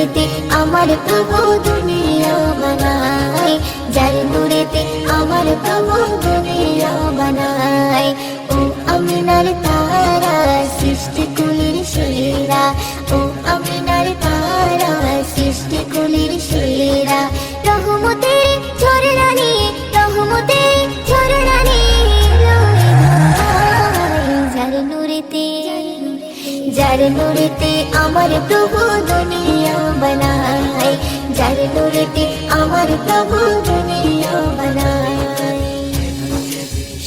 নূরেতে আমার প্রভু দুনিয়া বানায়, যার নূরেতে আমার প্রভু দুনিয়া বানায়। ও আমিনার তারা সৃষ্টি কুলের সেরা, ও আমিনার তারা সৃষ্টি কুলের সেরা। রহমতের ঝরনা নিয়ে, রহমতের ঝরনা নিয়ে যার নূরেতে, যার নূরেতে আমার প্রভু দুনিয়া বানায়, যার নূরেতে আমার প্রভু দুনিয়া বানায়।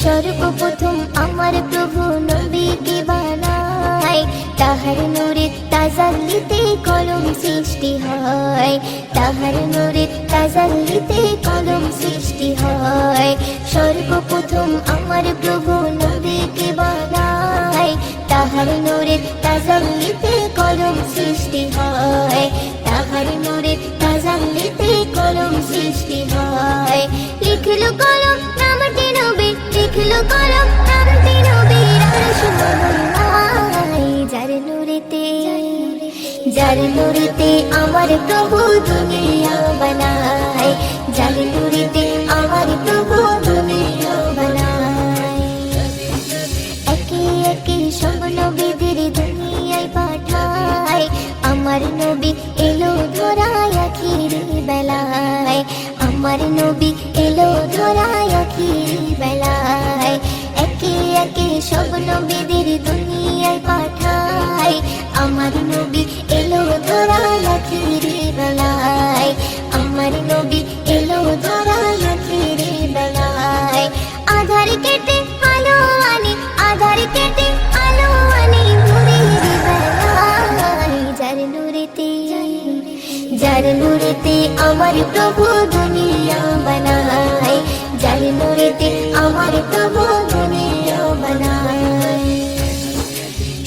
সর্বপ্রথম আমার প্রভু নবীকে বানায়, তাহার নূরে তাজাল্লিতে কলম সৃষ্টি হয়, তাহার নূরে তাজাল্লিতে কলম সৃষ্টি হয়। সর্বপ্রথম আমার প্রভু নবীকে বানায়, তাহার নূরে তাজাল্লিতে কলম সৃষ্টি হয়, তাহার নূরে তাজাল্লিতে কলম সৃষ্টি হয়। লিখলো কলম নামটি নবী, লিখলো কলম নামটি নবীর আরশ মহল্লায়। যার নূরেতে, যার নূরেতে আমার প্রভু দুনিয়া বানায়, যার নূরেতে আমার প্রভু দুনিয়া বানায়। একে একে সব নবীদের দুনিয়ায় পাঠায়, আমার নবী এলো ধরায় আখিরি বেলায়, আমার নবী এলো ধরায় আখিরি বেলায়। একে একে সব নবীদের দুনিয়ায় পাঠায়, আমার নবী এলো ধরায় আখিরি বেলায়, আমার নবী এলো ধরায় আখিরি বেলায়। আধার কেটে আলো আনে, আধার কেটে আলো আনে নূরের বেলায়। যার নূরেতে, যার নূরেতে আমার প্রভু দুনিয়া বানায়, যার নূরেতে আমার প্রভু দুনিয়া বানায়।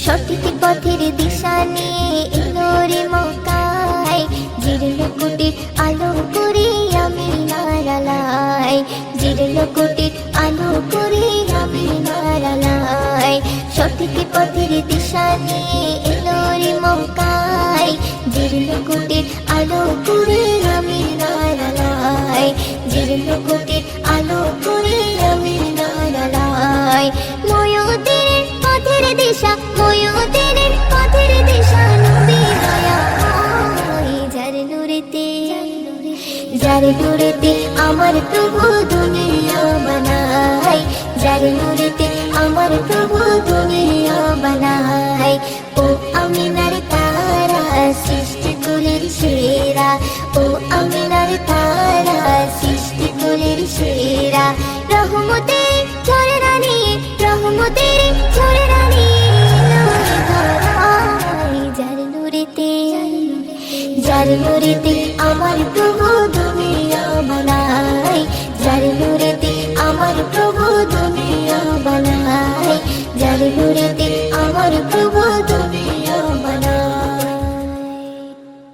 সঠিক পথের দিশা নিয়ে এলো রে মক্কায়, জীর্ণ কুটির আলো করে আমিনার আলায়, জীর্ণ কুটির আলো করে আমিনার আলায়। সঠিক পথের দিশা নিয়ে এলো রে মক্কায়, জীর্ণ কুটির আলো করে আমিনার আলায়, জীর্ণ কুটির আলো করে আমিনার আলায়। ময়ূরের পথের দিশা, ময়ূরের পথের দিশা নবী দয়াময়। যার নূরেতে, যার নূরেতে আমার প্রভু দুনিয়া বানায়, যার নূরেতে আমার প্রভু দুনিয়া বানায়। ও আমিনার তারা সৃষ্টি কুলের সেরা, ও আমিনার তারা সৃষ্টি কুলের সেরা। রহমতের ঝরনা নিয়ে, রহমতের ঝরনা নিয়ে যার নূরেতে, যার নূরেতে আমার প্রভু দুনিয়া বানায়, যার নূরেতে আমার প্রভু দুনিয়া বানায়, যার নূরেতে আমার প্রভু